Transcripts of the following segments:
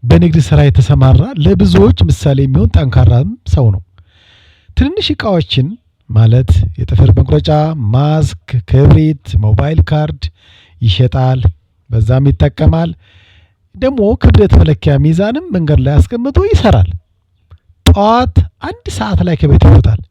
በንግድ ስራ የተሰማራ ለብዙዎች ምሳሌ የሚሆን ጠንካራም ሰው ነው። ትንንሽ ዕቃዎችን ማለት የጥፍር መቁረጫ፣ ማስክ፣ ክብሪት፣ ሞባይል ካርድ ይሸጣል። በዛም ይጠቀማል። ደግሞ ክብደት መለኪያ ሚዛንም መንገድ ላይ አስቀምጦ ይሰራል። ጠዋት 1 ሰዓት ላይ ከቤት ይወጣል።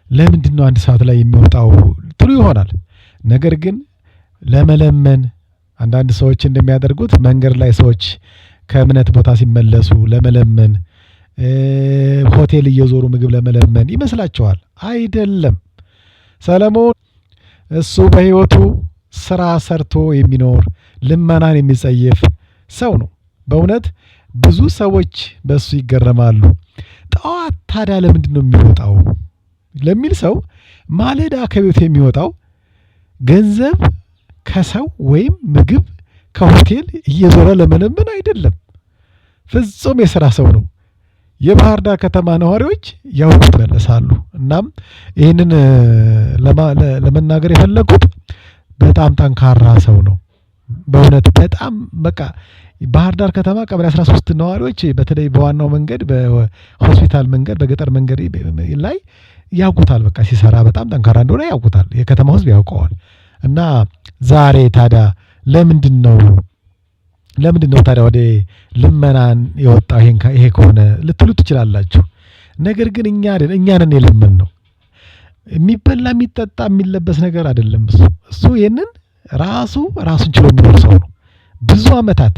ለምንድን ነው 1 ሰዓት ላይ የሚወጣው ትሉ ይሆናል። ነገር ግን ለመለመን አንዳንድ ሰዎች እንደሚያደርጉት መንገድ ላይ ሰዎች ከእምነት ቦታ ሲመለሱ ለመለመን ሆቴል እየዞሩ ምግብ ለመለመን ይመስላችኋል? አይደለም። ሰለሞን እሱ በሕይወቱ ስራ ሰርቶ የሚኖር ልመናን የሚጸየፍ ሰው ነው። በእውነት ብዙ ሰዎች በሱ ይገረማሉ። ጠዋት ታዲያ ለምንድን ነው የሚወጣው ለሚል ሰው ማለዳ ከቤቱ የሚወጣው ገንዘብ ከሰው ወይም ምግብ ከሆቴል እየዞረ ለመለመን አይደለም። ፍጹም የሥራ ሰው ነው። የባህር ዳር ከተማ ነዋሪዎች ያውቁት መለሳሉ። እናም ይህንን ለመናገር የፈለጉት በጣም ጠንካራ ሰው ነው። በእውነት በጣም በቃ ባህር ዳር ከተማ ቀበሌ 13 ነዋሪዎች በተለይ በዋናው መንገድ በሆስፒታል መንገድ በገጠር መንገድ ላይ ያውቁታል። በቃ ሲሰራ በጣም ጠንካራ እንደሆነ ያውቁታል። የከተማው ሕዝብ ያውቀዋል። እና ዛሬ ታዲያ ለምንድን ነው ታዲያ ወደ ልመናን የወጣው ይሄ ከሆነ ልትሉ ትችላላችሁ። ነገር ግን እኛንን የለመን ነው። የሚበላ የሚጠጣ የሚለበስ ነገር አይደለም። እሱ ይሄንን ራሱን ችሎ የሚኖር ሰው ነው። ብዙ ዓመታት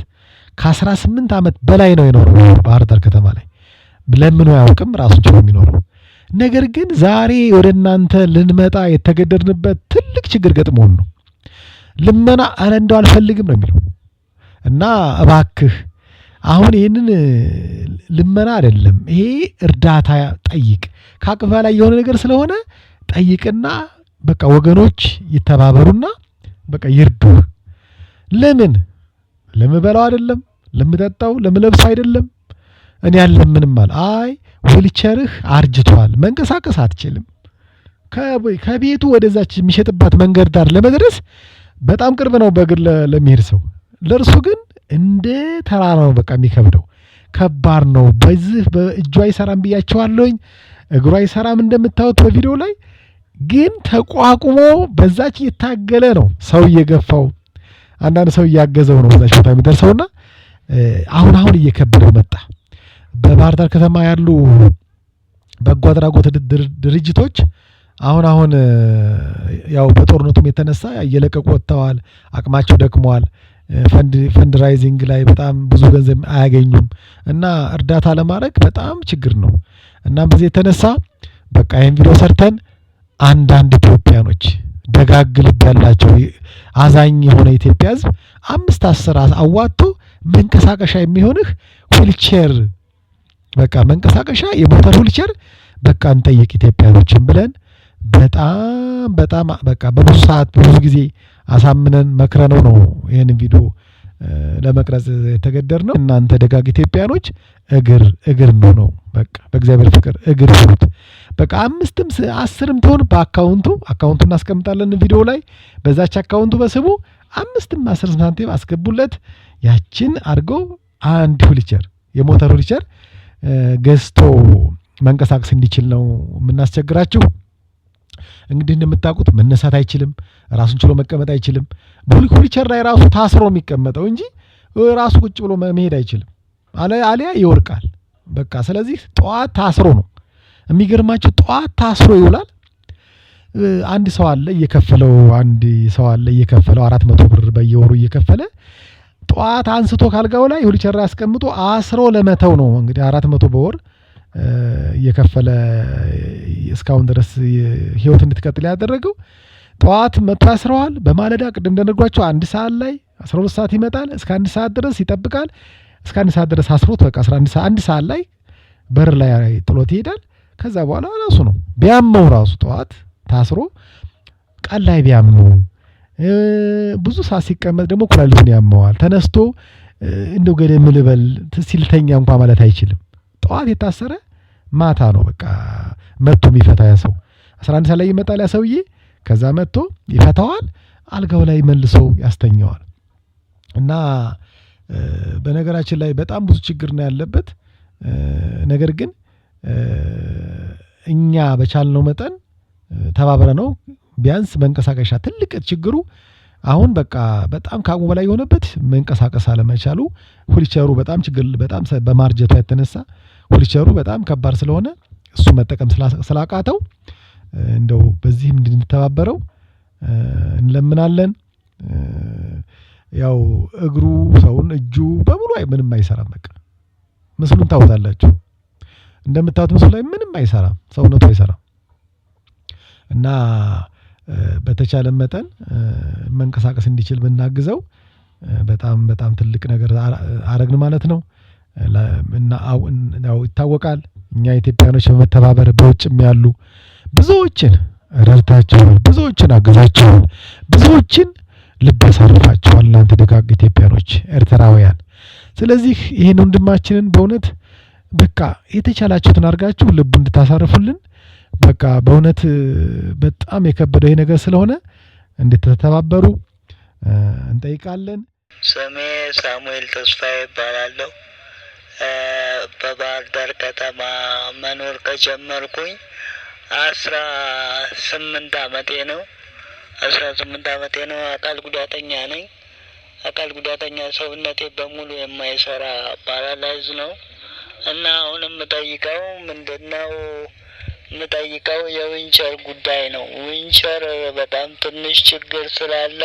ከ18 ዓመት በላይ ነው የኖረው ባህር ዳር ከተማ ላይ ለምኖ አያውቅም። ራሱን ችሎ የሚኖረው ነገር ግን ዛሬ ወደ እናንተ ልንመጣ የተገደድንበት ትልቅ ችግር ገጥሞን ነው። ልመና አረ እንደው አልፈልግም ነው የሚለው እና እባክህ አሁን ይህንን ልመና አይደለም፣ ይሄ እርዳታ ጠይቅ። ከአቅም በላይ የሆነ ነገር ስለሆነ ጠይቅና በቃ ወገኖች ይተባበሩና በቃ ይርዱ። ለምን ለምበላው አይደለም፣ ለምጠጣው ለምለብሰው አይደለም። እኔ ያለምንም አለ አይ ዊልቸርህ አርጅቷል፣ መንቀሳቀስ አትችልም። ከቤቱ ወደዛች የሚሸጥባት መንገድ ዳር ለመድረስ በጣም ቅርብ ነው በእግር ለሚሄድ ሰው። ለእርሱ ግን እንደ ተራራ ነው በቃ የሚከብደው፣ ከባድ ነው። በዚህ በእጁ አይሰራም ብያቸዋለሁኝ፣ እግሩ አይሰራም እንደምታዩት በቪዲዮ ላይ። ግን ተቋቁሞ በዛች እየታገለ ነው ሰው እየገፋው፣ አንዳንድ ሰው እያገዘው ነው በዛች ቦታ የሚደርሰውና አሁን እየከበደው መጣ። በባህር ዳር ከተማ ያሉ በጎ አድራጎት ድርጅቶች አሁን ያው በጦርነቱም የተነሳ እየለቀቁ ወጥተዋል። አቅማቸው ደክመዋል። ፈንድ ራይዚንግ ላይ በጣም ብዙ ገንዘብ አያገኙም እና እርዳታ ለማድረግ በጣም ችግር ነው። እናም በዚህ የተነሳ በቃ ይሄን ቪዲዮ ሰርተን አንዳንድ ኢትዮጵያኖች ደጋግ ልብ ያላቸው አዛኝ የሆነ ኢትዮጵያ ሕዝብ 5-10 አዋጥቶ መንቀሳቀሻ የሚሆንህ ዊልቸር በቃ መንቀሳቀሻ የሞተር ዊልቸር በቃ እንጠይቅ ኢትዮጵያኖችን ብለን በጣም በቃ በብዙ ሰዓት በብዙ ጊዜ አሳምነን መክረነው ነው ይሄንን ቪዲዮ ለመቅረጽ የተገደድነው። እናንተ ደጋግ ኢትዮጵያኖች እግር ነው በቃ በእግዚአብሔር ፍቅር እግር ይሁት በቃ 5ም 10ም ትሆን በአካውንቱ እናስቀምጣለን ቪዲዮ ላይ። በዛች አካውንቱ በስሙ 5ም 10 ሳንቲም አስገቡለት። ያችን አድርገው አንድ ዊልቸር የሞተር ዊልቸር ገዝቶ መንቀሳቀስ እንዲችል ነው የምናስቸግራችሁ። እንግዲህ እንደምታውቁት መነሳት አይችልም፣ ራሱን ችሎ መቀመጥ አይችልም። ዊልቸር ላይ ራሱ ታስሮ የሚቀመጠው እንጂ ራሱ ቁጭ ብሎ መሄድ አይችልም። አሊያ ይወርቃል በቃ። ስለዚህ ጠዋት ታስሮ ነው። የሚገርማችሁ ጠዋት ታስሮ ይውላል። አንድ ሰው አለ እየከፈለው 400 ብር በየወሩ እየከፈለ ጠዋት አንስቶ ካልጋው ላይ ዊልቸር አስቀምጦ አስሮ ለመተው ነው እንግዲህ 400 በወር እየከፈለ እስካሁን ድረስ ህይወት እንድትቀጥል ያደረገው። ጠዋት መጥቶ ያስረዋል። በማለዳ ቅድም እንደነገርኳችሁ 1 ሰዓት ላይ 12 ሰዓት ይመጣል። እስከ 1 ሰዓት ድረስ ይጠብቃል። እስከ 1 ሰዓት ድረስ አስሮት በቃ 1 ሰዓት ላይ በር ላይ ጥሎት ይሄዳል። ከዛ በኋላ ራሱ ነው ቢያመው ራሱ ጠዋት ታስሮ ቀን ላይ ቢያመው ብዙ ሰዓት ሲቀመጥ ደግሞ ኩላሊቱን ያመዋል። ተነስቶ እንደው ገደም ልበል ሲልተኛ እንኳን ማለት አይችልም። ጠዋት የታሰረ ማታ ነው በቃ መጥቶ የሚፈታ ያ ሰው 11 ሰዓት ላይ ይመጣል ያ ሰውዬ። ከዛ መጥቶ ይፈታዋል፣ አልጋው ላይ መልሶ ያስተኛዋል። እና በነገራችን ላይ በጣም ብዙ ችግር ነው ያለበት። ነገር ግን እኛ በቻልነው መጠን ተባብረነው ቢያንስ መንቀሳቀሻ ትልቅ ችግሩ አሁን በቃ በጣም ከአቅሙ በላይ የሆነበት መንቀሳቀስ አለመቻሉ ዊልቸሩ በጣም ችግር በጣም በማርጀቱ የተነሳ ዊልቸሩ በጣም ከባድ ስለሆነ እሱ መጠቀም ስላቃተው እንደው በዚህም እንድንተባበረው እንለምናለን። ያው እግሩ ሰውን እጁ በሙሉ ምንም አይሰራም። በቃ ምስሉን ታውታላችሁ። እንደምታዩት ምስሉ ላይ ምንም አይሰራም፣ ሰውነቱ አይሰራም። እና በተቻለ መጠን መንቀሳቀስ እንዲችል ብናግዘው በጣም በጣም ትልቅ ነገር አረግን ማለት ነው። እና ያው ይታወቃል እኛ ኢትዮጵያኖች በመተባበር በውጭም ያሉ ብዙዎችን ረድታችኋል፣ ብዙዎችን አግዛችኋል፣ ብዙዎችን ልብ አሳርፋችኋል እናንተ ደጋግ ኢትዮጵያኖች፣ ኤርትራውያን። ስለዚህ ይሄን ወንድማችንን በእውነት በቃ የተቻላችሁትን አድርጋችሁ ልቡ እንድታሳርፉልን በቃ በእውነት በጣም የከበደው ይሄ ነገር ስለሆነ እንድትተባበሩ እንጠይቃለን። ስሜ ሳሙኤል ተስፋዬ እባላለሁ። በባህር ዳር ከተማ መኖር ከጀመርኩኝ 18 አመቴ ነው። 18 አመቴ ነው። አካል ጉዳተኛ ነኝ። አካል ጉዳተኛ ሰውነቴ በሙሉ የማይሰራ ፓራላይዝ ነው እና አሁን የምጠይቀው ምንድነው? የምጠይቀው የዊንቸር ጉዳይ ነው። ዊንቸር በጣም ትንሽ ችግር ስላለ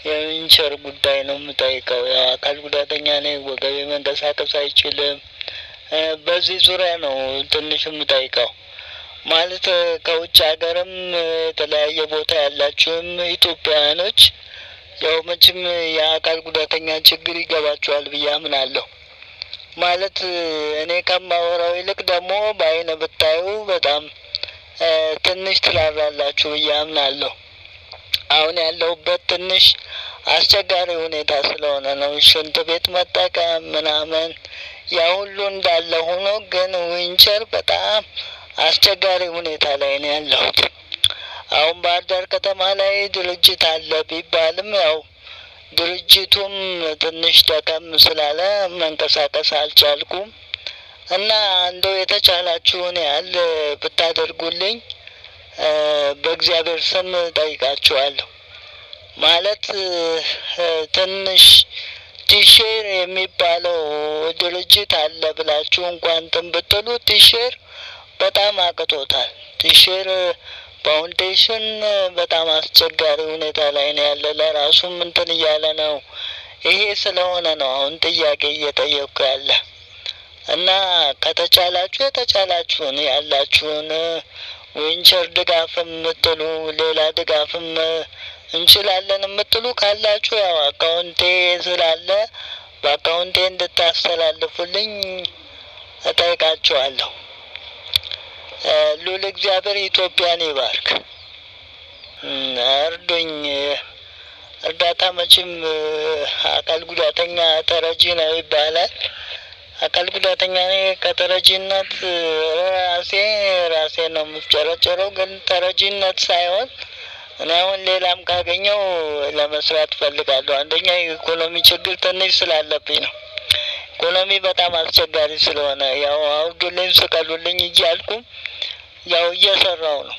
የዊንቸር ጉዳይ ነው የምጠይቀው። ያው አካል ጉዳተኛ ነኝ፣ ወገቤ መንቀሳቀስ አይችልም። በዚህ ዙሪያ ነው ትንሽ የምጠይቀው። ማለት ከውጭ ሀገርም የተለያየ ቦታ ያላችሁም ኢትዮጵያውያኖች ያው መቼም የአካል ጉዳተኛ ችግር ይገባችኋል ብዬ አምናለሁ። ማለት እኔ ከማወራው ይልቅ ደግሞ በአይነ ብታዩ በጣም ትንሽ ትራራላችሁ ብዬ አምናለሁ። አሁን ያለሁበት ትንሽ አስቸጋሪ ሁኔታ ስለሆነ ነው። ሽንት ቤት መጠቀም ምናምን ያ ሁሉ እንዳለ ሆኖ ግን ዊንቸር በጣም አስቸጋሪ ሁኔታ ላይ ነው ያለሁት። አሁን ባህር ዳር ከተማ ላይ ድርጅት አለ ቢባልም ያው ድርጅቱም ትንሽ ደከም ስላለ መንቀሳቀስ አልቻልኩም እና እንደው የተቻላችሁን ያህል ብታደርጉልኝ በእግዚአብሔር ስም ጠይቃችኋለሁ። ማለት ትንሽ ቲሼር የሚባለው ድርጅት አለ ብላችሁ እንኳን ብትሉ ቲሼር በጣም አቅቶታል። ቲሼር ፋውንዴሽን በጣም አስቸጋሪ ሁኔታ ላይ ነው ያለ። ለራሱም እንትን እያለ ነው። ይሄ ስለሆነ ነው አሁን ጥያቄ እየጠየቅኩ ያለ እና ከተቻላችሁ የተቻላችሁን ያላችሁን ዊንቸር ድጋፍም የምትሉ ሌላ ድጋፍም እንችላለን የምትሉ ካላችሁ ያው አካውንቴ ስላለ በአካውንቴ እንድታስተላልፉልኝ እጠይቃችኋለሁ። ሉል እግዚአብሔር ኢትዮጵያን ይባርክ። እርዱኝ። እርዳታ መቼም አካል ጉዳተኛ ተረጂ ነው ይባላል። አካል ጉዳተኛ ከተረጂነት ራሴ ነው የምፍጨረጨረው። ግን ተረጂነት ሳይሆን እኔ አሁን ሌላም ካገኘው ለመስራት ፈልጋለሁ። አንደኛ የኢኮኖሚ ችግር ትንሽ ስላለብኝ ነው። ኢኮኖሚ በጣም አስቸጋሪ ስለሆነ ያው አውርዱልኝ ስቀሉልኝ እያልኩ ያው እየሰራው ነው።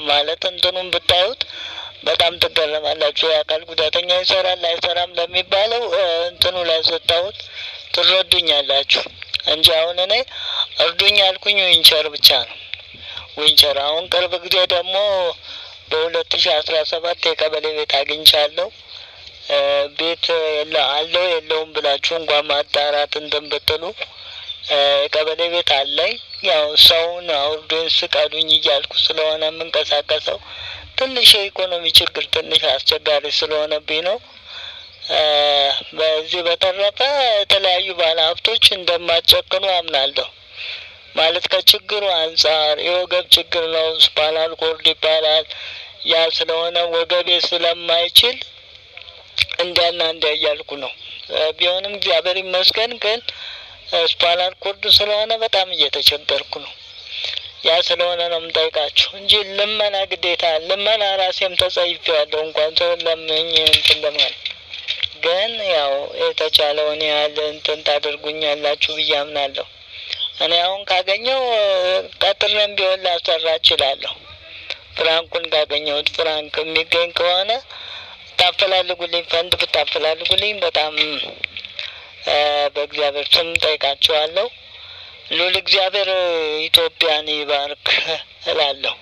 ማለት እንትኑን ብታዩት በጣም ትገረማላችሁ። የአካል ጉዳተኛ ይሰራል አይሰራም ለሚባለው እንትኑ ላይ ስታዩት ትረዱኛላችሁ እንጂ አሁን እኔ እርዱኝ ያልኩኝ ዊንቸር ብቻ ነው። ዊንቸር አሁን ቅርብ ጊዜ ደግሞ በ2017 የቀበሌ ቤት አግኝቻለሁ። ቤት አለው የለውም ብላችሁ እንኳን ማጣራት እንትን ብትሉ የቀበሌ ቤት አለኝ። ያው ሰውን አውርዱኝ ስቀሉኝ እያልኩ ስለሆነ የምንቀሳቀሰው ትንሽ የኢኮኖሚ ችግር ትንሽ አስቸጋሪ ስለሆነብኝ ነው። በዚህ በተረፈ የተለያዩ ባለሀብቶች እንደማትጨክኑ አምናለሁ። ማለት ከችግሩ አንጻር የወገብ ችግር ነው፣ ስፓይናል ኮርድ ይባላል። ያ ስለሆነ ወገቤ ስለማይችል እንዲያና እንዲያ እያልኩ ነው። ቢሆንም እግዚአብሔር ይመስገን ግን ስፓይናል ኮርድ ስለሆነ በጣም እየተቸገርኩ ነው። ያ ስለሆነ ነው የምጠይቃችሁ እንጂ ልመና ግዴታ ልመና ራሴም ተጸይፌዋለሁ። እንኳን ሰው ለምኝ እንትን ለማለት ግን ያው የተቻለውን ያህል እንትን ታደርጉኛላችሁ ብዬ አምናለሁ። እኔ አሁን ካገኘው ቀጥሬም ቢሆን ላሰራ እችላለሁ። ፍራንኩን ካገኘሁት ፍራንክ የሚገኝ ከሆነ ታፈላልጉልኝ፣ ፈንድ ብታፈላልጉልኝ በጣም በእግዚአብሔር ስም ጠይቃችኋለሁ። ልዑል እግዚአብሔር ኢትዮጵያን ይባርክ እላለሁ።